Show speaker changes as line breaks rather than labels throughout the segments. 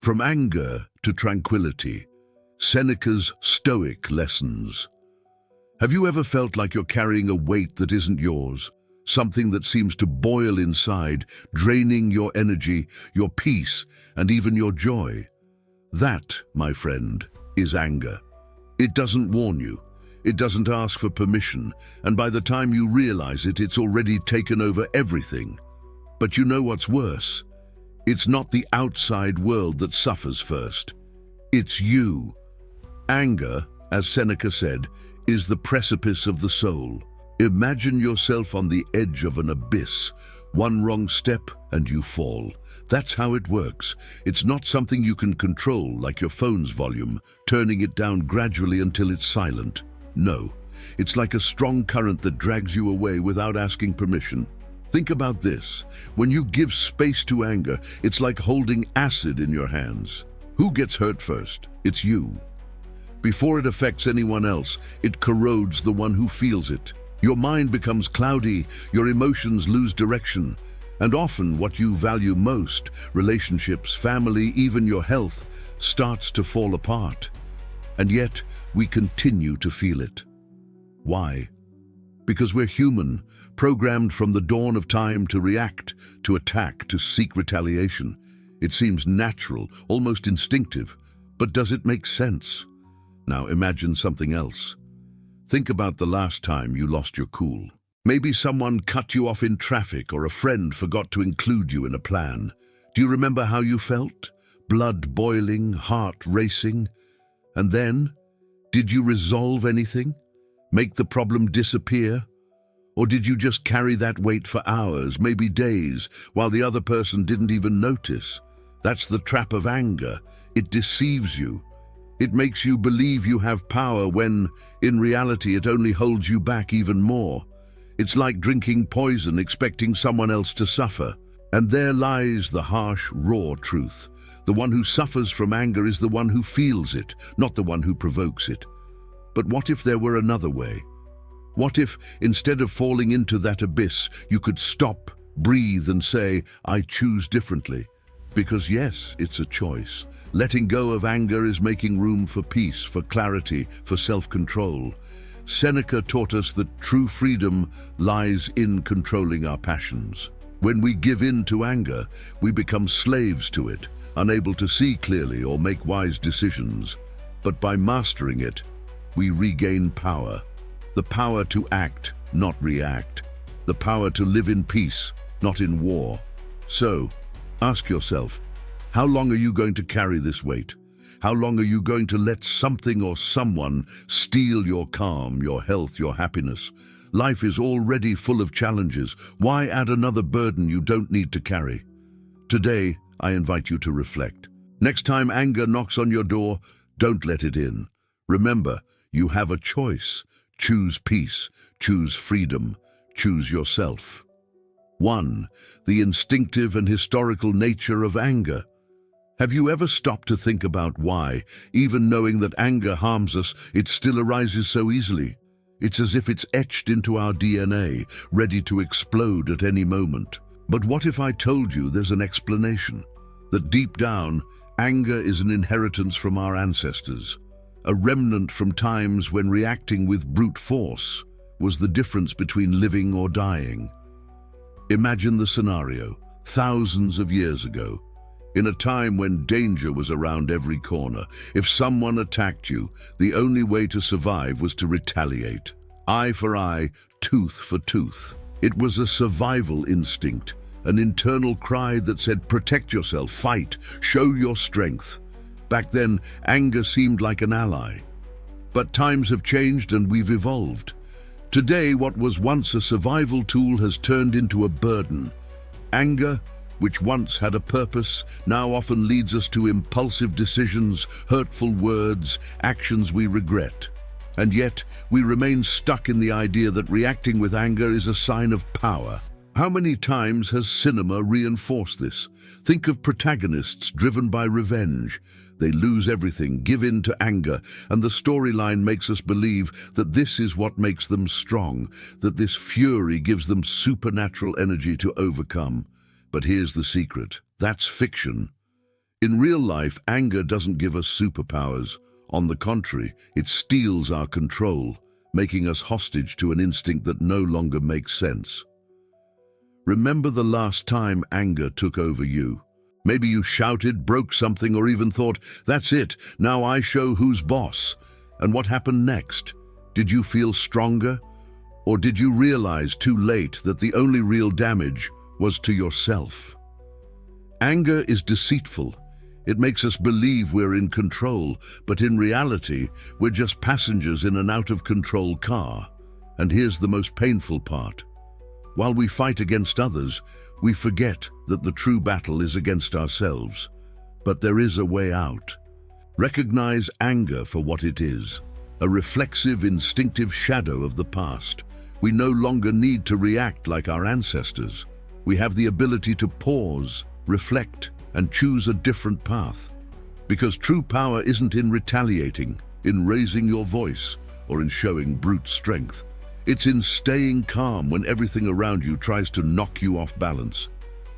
From anger to tranquility, Seneca's Stoic lessons. Have you ever felt like you're carrying a weight that isn't yours? Something that seems to boil inside, draining your energy, your peace, and even your joy? That, my friend, is anger. It doesn't warn you. It doesn't ask for permission, and by the time you realize it, it's already taken over everything. But you know what's worse? It's not the outside world that suffers first. It's you. Anger, as Seneca said, is the precipice of the soul. Imagine yourself on the edge of an abyss. One wrong step and you fall. That's how it works. It's not something you can control, like your phone's volume, turning it down gradually until it's silent. No, it's like a strong current that drags you away without asking permission. Think about this. When you give space to anger, it's like holding acid in your hands. Who gets hurt first? It's you. Before it affects anyone else, it corrodes the one who feels it. Your mind becomes cloudy, your emotions lose direction, and often what you value most, relationships, family, even your health, starts to fall apart. And yet, we continue to feel it. Why? Because we're human, programmed from the dawn of time to react, to attack, to seek retaliation. It seems natural, almost instinctive, but does it make sense? Now imagine something else. Think about the last time you lost your cool. Maybe someone cut you off in traffic or a friend forgot to include you in a plan. Do you remember how you felt? Blood boiling, heart racing. And then, did you resolve anything? Make the problem disappear? Or did you just carry that weight for hours, maybe days, while the other person didn't even notice? That's the trap of anger. It deceives you. It makes you believe you have power when, in reality, it only holds you back even more. It's like drinking poison, expecting someone else to suffer. And there lies the harsh, raw truth. The one who suffers from anger is the one who feels it, not the one who provokes it. But what if there were another way? What if, instead of falling into that abyss, you could stop, breathe, and say, I choose differently? Because yes, it's a choice. Letting go of anger is making room for peace, for clarity, for self-control. Seneca taught us that true freedom lies in controlling our passions. When we give in to anger, we become slaves to it, unable to see clearly or make wise decisions. But by mastering it, we regain power. The power to act, not react. The power to live in peace, not in war. So, ask yourself, how long are you going to carry this weight? How long are you going to let something or someone steal your calm, your health, your happiness? Life is already full of challenges. Why add another burden you don't need to carry? Today, I invite you to reflect. Next time anger knocks on your door, don't let it in. Remember, you have a choice. Choose peace, choose freedom, choose yourself. 1. The instinctive and historical nature of anger. Have you ever stopped to think about why, even knowing that anger harms us, it still arises so easily? It's as if it's etched into our DNA, ready to explode at any moment. But what if I told you there's an explanation? That deep down, anger is an inheritance from our ancestors, a remnant from times when reacting with brute force was the difference between living or dying. Imagine the scenario, thousands of years ago. In a time when danger was around every corner, if someone attacked you, the only way to survive was to retaliate. Eye for eye, tooth for tooth. It was a survival instinct, an internal cry that said, protect yourself, fight, show your strength. Back then, anger seemed like an ally. But times have changed and we've evolved. Today, what was once a survival tool has turned into a burden. Anger, which once had a purpose, now often leads us to impulsive decisions, hurtful words, actions we regret. And yet, we remain stuck in the idea that reacting with anger is a sign of power. How many times has cinema reinforced this? Think of protagonists driven by revenge. They lose everything, give in to anger, and the storyline makes us believe that this is what makes them strong, that this fury gives them supernatural energy to overcome. But here's the secret. That's fiction. In real life, anger doesn't give us superpowers. On the contrary, it steals our control, making us hostage to an instinct that no longer makes sense. Remember the last time anger took over you. Maybe you shouted, broke something, or even thought, "That's it, now I show who's boss." And what happened next? Did you feel stronger? Or did you realize too late that the only real damage was to yourself? Anger is deceitful. It makes us believe we're in control, but in reality, we're just passengers in an out-of-control car. And here's the most painful part. While we fight against others, we forget that the true battle is against ourselves. But there is a way out. Recognize anger for what it is, a reflexive, instinctive shadow of the past. We no longer need to react like our ancestors. We have the ability to pause, reflect, and choose a different path. Because true power isn't in retaliating, in raising your voice, or in showing brute strength. It's in staying calm when everything around you tries to knock you off balance.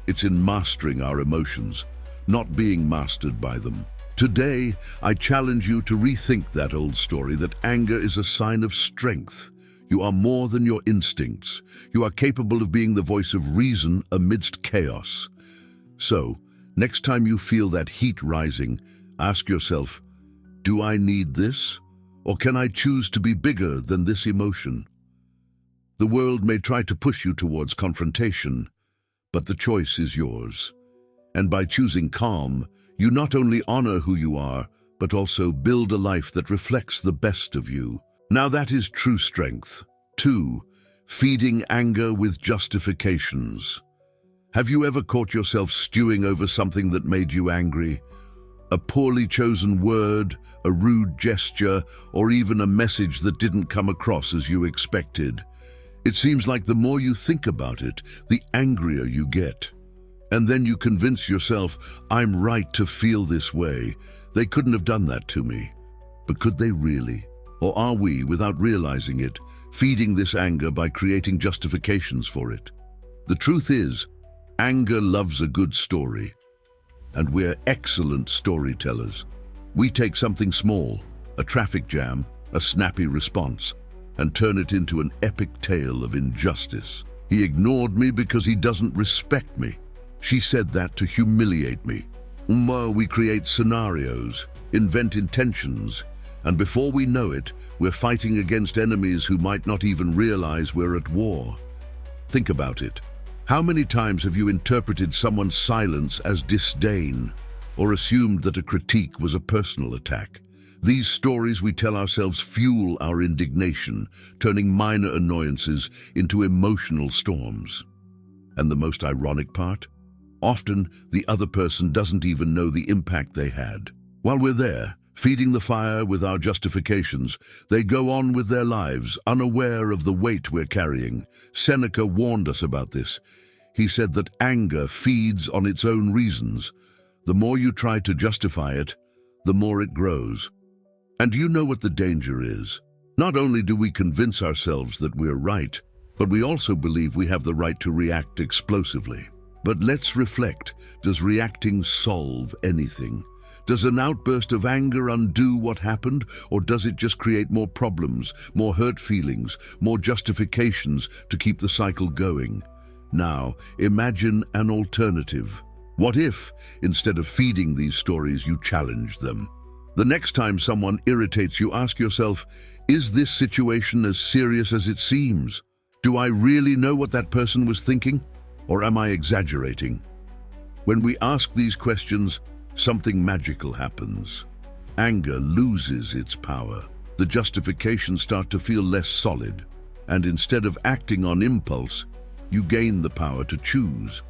It's in mastering our emotions, not being mastered by them. Today, I challenge you to rethink that old story that anger is a sign of strength. You are more than your instincts. You are capable of being the voice of reason amidst chaos. So, next time you feel that heat rising, ask yourself, do I need this? Or can I choose to be bigger than this emotion? The world may try to push you towards confrontation, but the choice is yours. And by choosing calm, you not only honor who you are, but also build a life that reflects the best of you. Now that is true strength. 2. Feeding anger with justifications. Have you ever caught yourself stewing over something that made you angry? A poorly chosen word, a rude gesture, or even a message that didn't come across as you expected. It seems like the more you think about it, the angrier you get. And then you convince yourself, I'm right to feel this way. They couldn't have done that to me. But could they really? Or are we, without realizing it, feeding this anger by creating justifications for it? The truth is, anger loves a good story. And we're excellent storytellers. We take something small, a traffic jam, a snappy response, and turn it into an epic tale of injustice. He ignored me because he doesn't respect me. She said that to humiliate me. We create scenarios, invent intentions, and before we know it, we're fighting against enemies who might not even realize we're at war. Think about it. How many times have you interpreted someone's silence as disdain, or assumed that a critique was a personal attack? These stories we tell ourselves fuel our indignation, turning minor annoyances into emotional storms. And the most ironic part? Often, the other person doesn't even know the impact they had. While we're there, feeding the fire with our justifications, they go on with their lives, unaware of the weight we're carrying. Seneca warned us about this. He said that anger feeds on its own reasons. The more you try to justify it, the more it grows. And do you know what the danger is? Not only do we convince ourselves that we're right, but we also believe we have the right to react explosively. But let's reflect. Does reacting solve anything? Does an outburst of anger undo what happened, or does it just create more problems, more hurt feelings, more justifications to keep the cycle going? Now, imagine an alternative. What if, instead of feeding these stories, you challenge them? The next time someone irritates you, ask yourself, is this situation as serious as it seems? Do I really know what that person was thinking? Or am I exaggerating? When we ask these questions, something magical happens. Anger loses its power. The justifications start to feel less solid. And instead of acting on impulse, you gain the power to choose.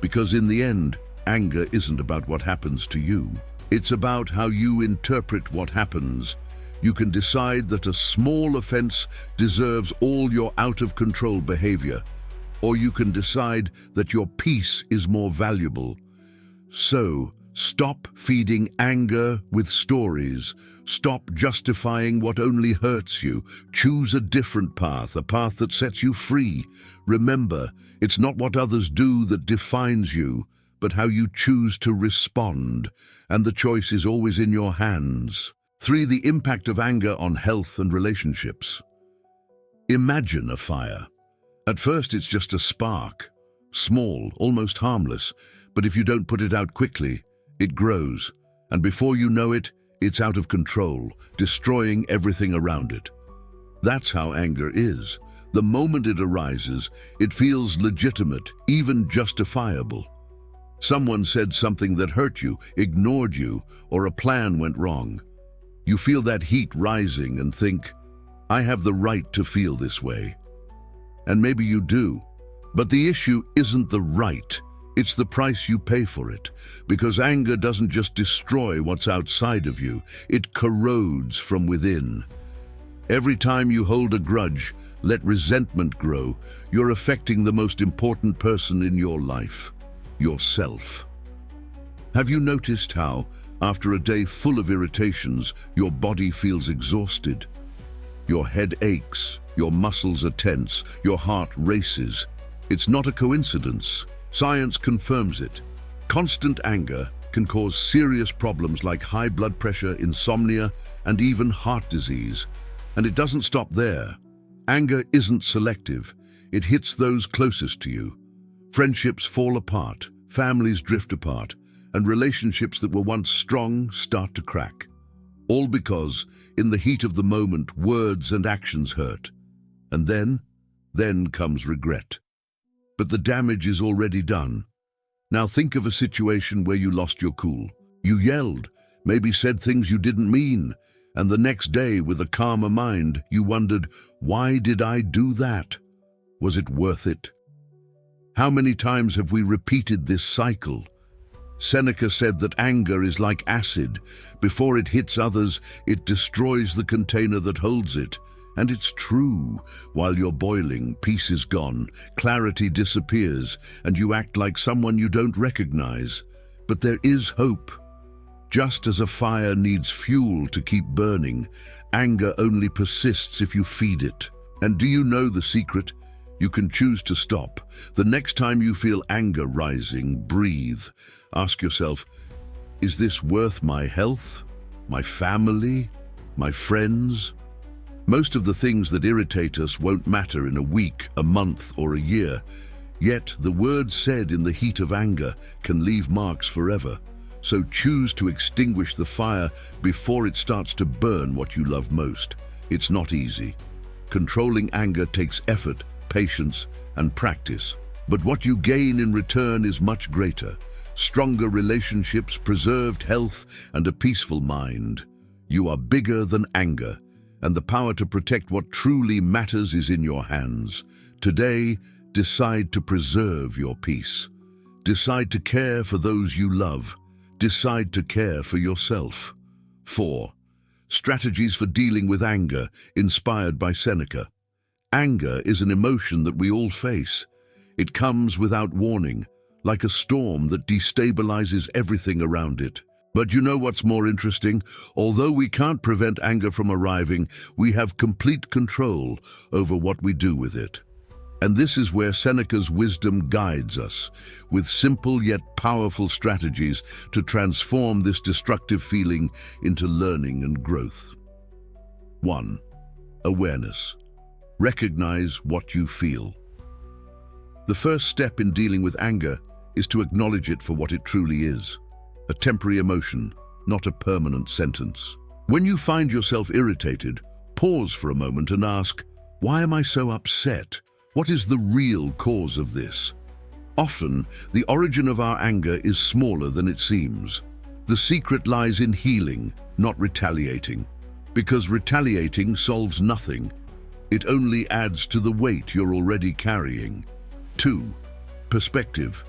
Because in the end, anger isn't about what happens to you. It's about how you interpret what happens. You can decide that a small offense deserves all your out-of-control behavior, or you can decide that your peace is more valuable. So, stop feeding anger with stories. Stop justifying what only hurts you. Choose a different path, a path that sets you free. Remember, it's not what others do that defines you, but how you choose to respond, and the choice is always in your hands. 3. The impact of anger on health and relationships. Imagine a fire. At first it's just a spark, small, almost harmless, but if you don't put it out quickly, it grows, and before you know it, it's out of control, destroying everything around it. That's how anger is. The moment it arises, it feels legitimate, even justifiable. Someone said something that hurt you, ignored you, or a plan went wrong. You feel that heat rising and think, I have the right to feel this way. And maybe you do. But the issue isn't the right, it's the price you pay for it. Because anger doesn't just destroy what's outside of you, it corrodes from within. Every time you hold a grudge, let resentment grow, you're affecting the most important person in your life, yourself. Have you noticed how, after a day full of irritations, your body feels exhausted? Your head aches, your muscles are tense, your heart races. It's not a coincidence. Science confirms it. Constant anger can cause serious problems like high blood pressure, insomnia, and even heart disease. And it doesn't stop there. Anger isn't selective. It hits those closest to you. Friendships fall apart, families drift apart, and relationships that were once strong start to crack. All because, in the heat of the moment, words and actions hurt. And then comes regret. But the damage is already done. Now think of a situation where you lost your cool. You yelled, maybe said things you didn't mean, and the next day, with a calmer mind, you wondered, why did I do that? Was it worth it? How many times have we repeated this cycle? Seneca said that anger is like acid. Before it hits others, it destroys the container that holds it. And it's true. While you're boiling, peace is gone, clarity disappears, and you act like someone you don't recognize. But there is hope. Just as a fire needs fuel to keep burning, anger only persists if you feed it. And do you know the secret? You can choose to stop. The next time you feel anger rising, breathe. Ask yourself, is this worth my health, my family, my friends? Most of the things that irritate us won't matter in a week, a month, or a year. Yet the words said in the heat of anger can leave marks forever. So choose to extinguish the fire before it starts to burn what you love most. It's not easy. Controlling anger takes effort, patience, and practice. But what you gain in return is much greater. Stronger relationships, preserved health, and a peaceful mind. You are bigger than anger, and the power to protect what truly matters is in your hands. Today, decide to preserve your peace. Decide to care for those you love. Decide to care for yourself. 4. Strategies for dealing with anger, inspired by Seneca. Anger is an emotion that we all face. It comes without warning, like a storm that destabilizes everything around it. But you know what's more interesting? Although we can't prevent anger from arriving, we have complete control over what we do with it. And this is where Seneca's wisdom guides us, with simple yet powerful strategies to transform this destructive feeling into learning and growth. 1. Awareness. Recognize what you feel. The first step in dealing with anger is to acknowledge it for what it truly is. A temporary emotion, not a permanent sentence. When you find yourself irritated, pause for a moment and ask, why am I so upset? What is the real cause of this? Often, the origin of our anger is smaller than it seems. The secret lies in healing, not retaliating. Because retaliating solves nothing. It only adds to the weight you're already carrying. 2. Perspective.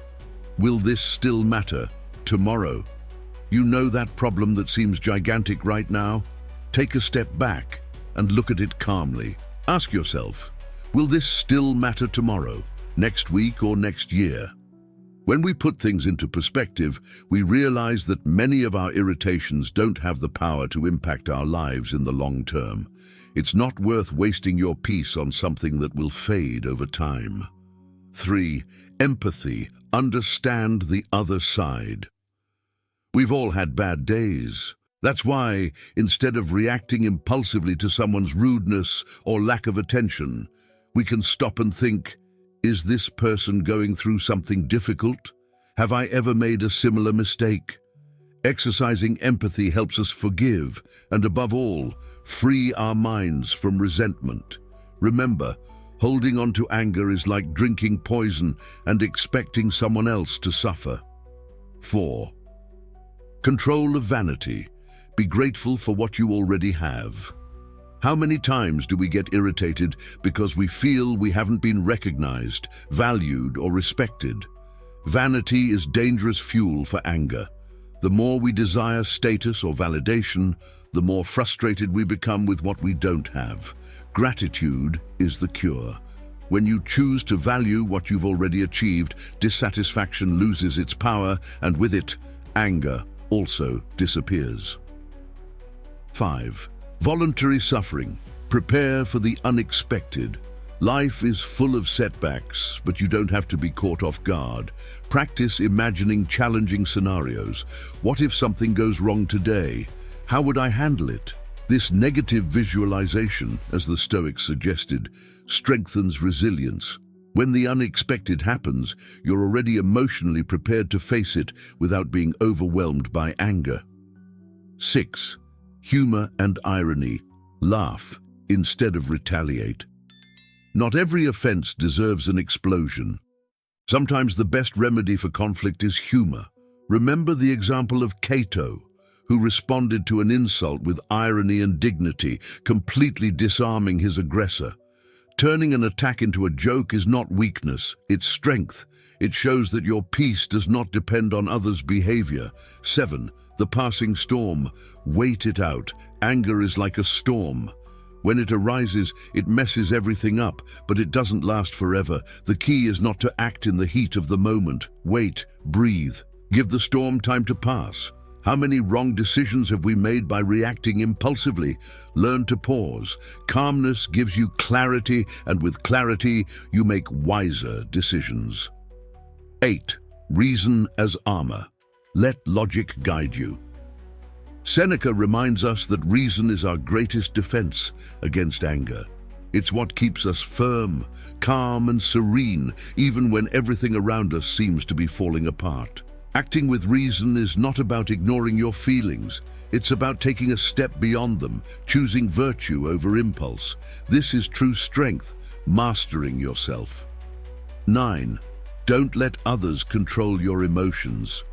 Will this still matter tomorrow? You know that problem that seems gigantic right now? Take a step back and look at it calmly. Ask yourself, will this still matter tomorrow, next week, or next year? When we put things into perspective, we realize that many of our irritations don't have the power to impact our lives in the long term. It's not worth wasting your peace on something that will fade over time. 3. Empathy. Understand the other side. We've all had bad days. That's why, instead of reacting impulsively to someone's rudeness or lack of attention, we can stop and think, is this person going through something difficult? Have I ever made a similar mistake? Exercising empathy helps us forgive and, above all, free our minds from resentment. Remember, holding on to anger is like drinking poison and expecting someone else to suffer. 4. Control of vanity. Be grateful for what you already have. How many times do we get irritated because we feel we haven't been recognized, valued, or respected? Vanity is dangerous fuel for anger. The more we desire status or validation, the more frustrated we become with what we don't have. Gratitude is the cure. When you choose to value what you've already achieved, dissatisfaction loses its power, and with it, anger also disappears. 5. Voluntary suffering. Prepare for the unexpected. Life is full of setbacks, but you don't have to be caught off guard. Practice imagining challenging scenarios. What if something goes wrong today? How would I handle it? This negative visualization, as the Stoics suggested, strengthens resilience. When the unexpected happens, you're already emotionally prepared to face it without being overwhelmed by anger. 6. Humor and irony. Laugh instead of retaliate. Not every offense deserves an explosion. Sometimes the best remedy for conflict is humor. Remember the example of Cato, who responded to an insult with irony and dignity, completely disarming his aggressor. Turning an attack into a joke is not weakness, it's strength. It shows that your peace does not depend on others' behavior. 7. The passing storm. Wait it out. Anger is like a storm. When it arises, it messes everything up, but it doesn't last forever. The key is not to act in the heat of the moment. Wait, breathe. Give the storm time to pass. How many wrong decisions have we made by reacting impulsively? Learn to pause. Calmness gives you clarity, and with clarity, you make wiser decisions. 8. Reason as armor. Let logic guide you. Seneca reminds us that reason is our greatest defense against anger. It's what keeps us firm, calm, and serene, even when everything around us seems to be falling apart. Acting with reason is not about ignoring your feelings. It's about taking a step beyond them, choosing virtue over impulse. This is true strength, mastering yourself. 9. Don't let others control your emotions.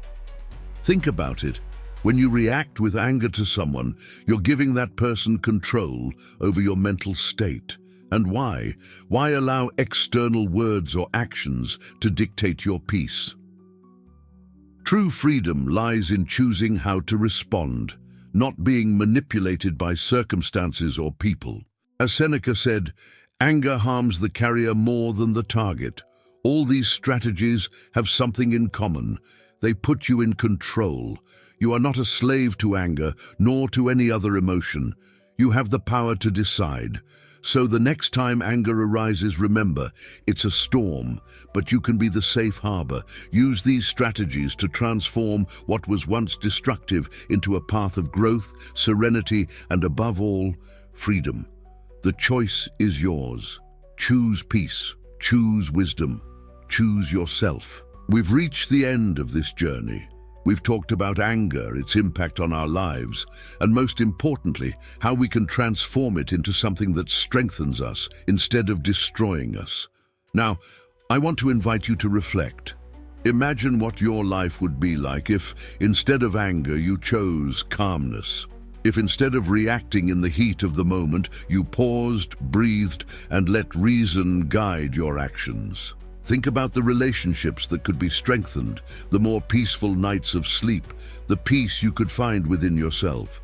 Think about it. When you react with anger to someone, you're giving that person control over your mental state. And why? Why allow external words or actions to dictate your peace? True freedom lies in choosing how to respond, not being manipulated by circumstances or people. As Seneca said, anger harms the carrier more than the target. All these strategies have something in common. They put you in control. You are not a slave to anger, nor to any other emotion. You have the power to decide. So the next time anger arises, remember, it's a storm, but you can be the safe harbor. Use these strategies to transform what was once destructive into a path of growth, serenity, and above all, freedom. The choice is yours. Choose peace. Choose wisdom. Choose yourself. We've reached the end of this journey. We've talked about anger, its impact on our lives, and most importantly, how we can transform it into something that strengthens us instead of destroying us. Now, I want to invite you to reflect. Imagine what your life would be like if, instead of anger, you chose calmness. If instead of reacting in the heat of the moment, you paused, breathed, and let reason guide your actions. Think about the relationships that could be strengthened, the more peaceful nights of sleep, the peace you could find within yourself.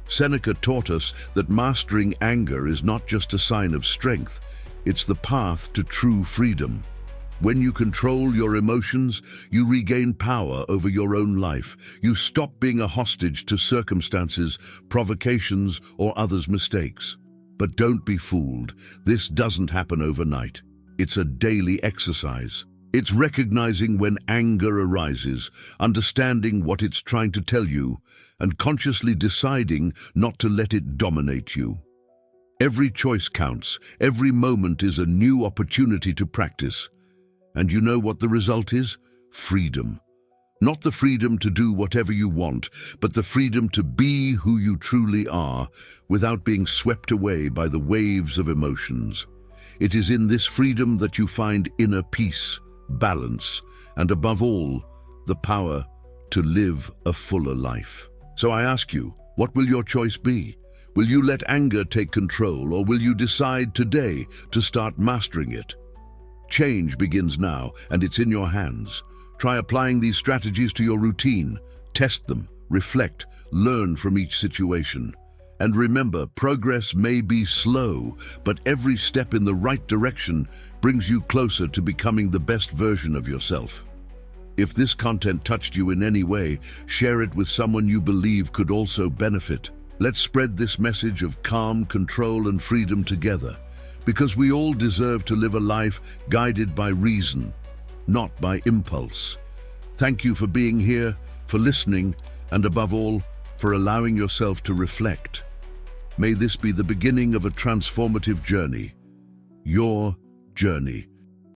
Seneca taught us that mastering anger is not just a sign of strength, it's the path to true freedom. When you control your emotions, you regain power over your own life. You stop being a hostage to circumstances, provocations, or others' mistakes. But don't be fooled. This doesn't happen overnight. It's a daily exercise. It's recognizing when anger arises, understanding what it's trying to tell you, and consciously deciding not to let it dominate you. Every choice counts. Every moment is a new opportunity to practice. And you know what the result is? Freedom. Not the freedom to do whatever you want, but the freedom to be who you truly are without being swept away by the waves of emotions. It is in this freedom that you find inner peace, balance, and above all, the power to live a fuller life. So I ask you, what will your choice be? Will you let anger take control, or will you decide today to start mastering it? Change begins now, and it's in your hands. Try applying these strategies to your routine. Test them, reflect, learn from each situation. And remember, progress may be slow, but every step in the right direction brings you closer to becoming the best version of yourself. If this content touched you in any way, share it with someone you believe could also benefit. Let's spread this message of calm, control, and freedom together, because we all deserve to live a life guided by reason, not by impulse. Thank you for being here, for listening, and above all, for allowing yourself to reflect. May this be the beginning of a transformative journey. Your journey.